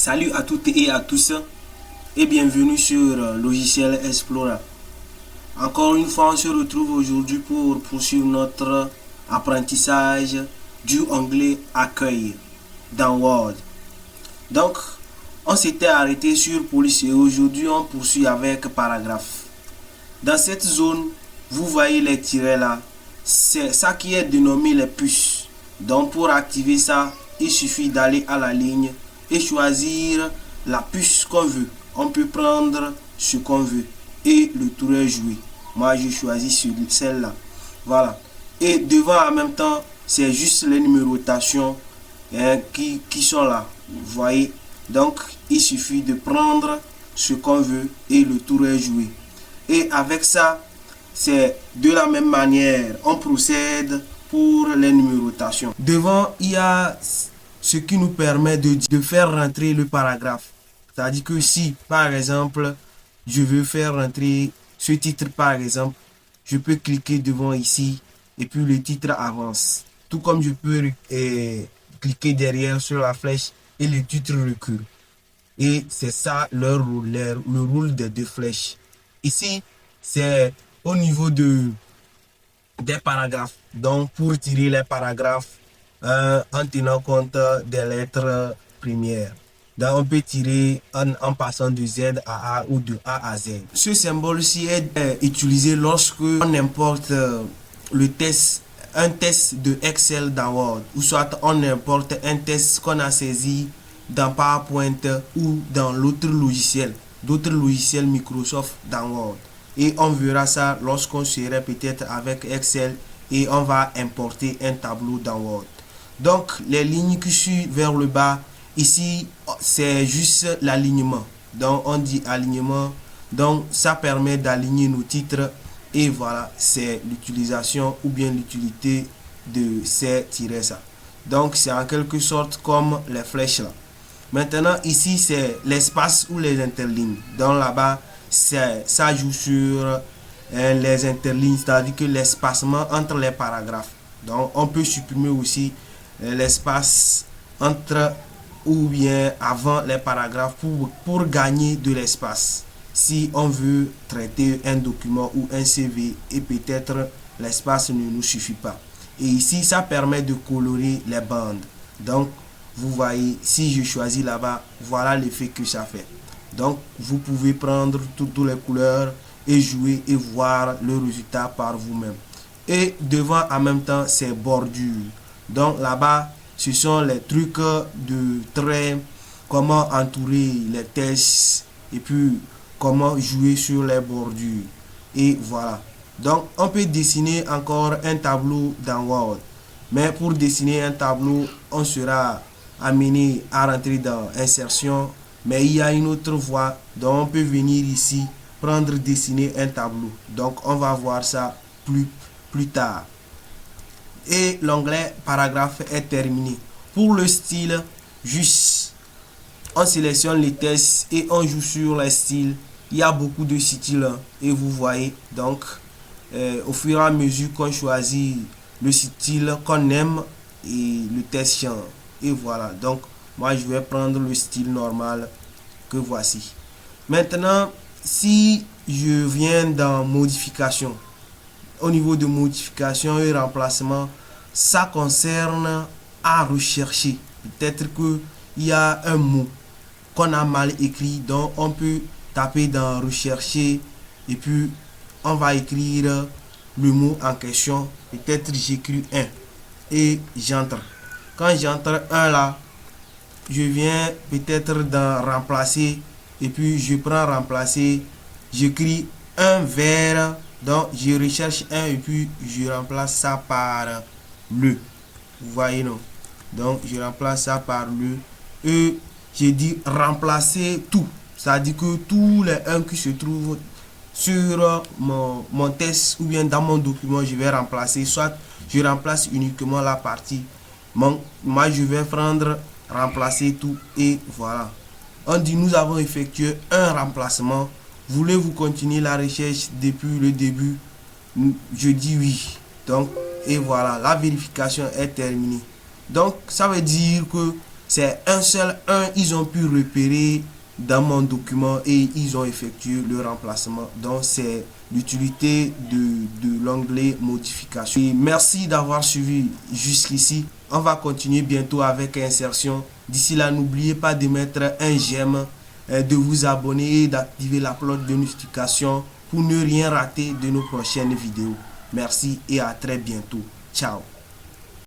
Salut à toutes et à tous et bienvenue sur Logiciel Explorer. Encore une fois, on se retrouve aujourd'hui pour poursuivre notre apprentissage du anglais accueil dans Word. Donc, on s'était arrêté sur police et aujourd'hui on poursuit avec paragraphe. Dans cette zone, vous voyez les tirets là, c'est ça qui est dénommé les puces. Donc pour activer ça, il suffit d'aller à la ligne et choisir la puce qu'on veut. On peut prendre ce qu'on veut et le tour est joué. Moi je choisis celle-là. Voilà. Et devant en même temps, c'est juste les numérotations qui sont là. Vous voyez. Donc il suffit de prendre ce qu'on veut et le tour est joué. Et avec ça, c'est de la même manière, on procède pour les numérotations. Devant, il y a ce qui nous permet de faire rentrer le paragraphe. C'est-à-dire que si, par exemple, je veux faire rentrer ce titre, par exemple, je peux cliquer devant ici et puis le titre avance. Tout comme je peux cliquer derrière sur la flèche et le titre recule. Et c'est ça le rôle des deux flèches. Ici, c'est au niveau des paragraphes. Donc, pour tirer les paragraphes en tenant compte des lettres premières. Donc, on peut tirer en passant de Z à A ou de A à Z. Ce symbole-ci est utilisé lorsque on importe un test de Excel dans Word. Ou soit on importe un test qu'on a saisi dans PowerPoint ou dans d'autres logiciels Microsoft dans Word. Et on verra ça lorsqu'on serait peut-être avec Excel et on va importer un tableau dans Word. Donc les lignes qui suivent vers le bas, ici c'est juste l'alignement. Donc on dit alignement, donc ça permet d'aligner nos titres et voilà, c'est l'utilisation ou bien l'utilité de ces tirets ça. Donc c'est en quelque sorte comme les flèches là. Maintenant ici c'est l'espace ou les interlignes. Donc là-bas ça joue sur les interlignes, c'est-à-dire que l'espacement entre les paragraphes. Donc on peut supprimer aussi l'espace entre ou bien avant les paragraphes pour gagner de l'espace. Si on veut traiter un document ou un CV et peut-être l'espace ne nous suffit pas. Et ici ça permet de colorer les bandes. Donc vous voyez, si je choisis là-bas, voilà l'effet que ça fait. Donc vous pouvez prendre toutes les couleurs et jouer et voir le résultat par vous-même. Et devant en même temps c'est bordures. Donc là-bas ce sont les trucs de traits, comment entourer les tests et puis comment jouer sur les bordures. Et voilà. Donc on peut dessiner encore un tableau dans Word. Mais pour dessiner un tableau, on sera amené à rentrer dans insertion. Mais il y a une autre voie. Donc on peut venir ici, prendre, dessiner un tableau. Donc on va voir ça plus tard. Et l'onglet paragraphe est terminé. Pour le style, juste on sélectionne les tests et on joue sur les styles. Il y a beaucoup de styles et vous voyez. Donc au fur et à mesure qu'on choisit le style qu'on aime et le test change. Et voilà, donc moi je vais prendre le style normal que voici. Maintenant, si je viens dans modification, au niveau de modification et remplacement, ça concerne à rechercher. Peut-être qu'il y a un mot qu'on a mal écrit, donc on peut taper dans rechercher et puis on va écrire le mot en question. Peut-être j'écris un et j'entre. Quand j'entre un là, je viens peut-être dans remplacer et puis je prends remplacer, j'écris un vers, donc je recherche un et puis je remplace ça par le. Vous voyez non? Donc je remplace ça par le et je dis remplacer tout. Ça dit que tous les 1 qui se trouvent sur mon test ou bien dans mon document, je vais remplacer, soit je remplace uniquement la partie. Moi je vais prendre remplacer tout et voilà. On dit nous avons effectué un remplacement. Voulez-vous continuer la recherche depuis le début? Je dis oui. Donc et voilà, la vérification est terminée. Donc ça veut dire que C'est un seul ils ont pu repérer dans mon document et ils ont effectué le remplacement. Donc c'est l'utilité de l'onglet modification. Et merci d'avoir suivi jusqu'ici. On va continuer bientôt avec insertion. D'ici là, n'oubliez pas de mettre un j'aime, de vous abonner et d'activer la cloche de notification pour ne rien rater de nos prochaines vidéos. Merci et à très bientôt. Ciao.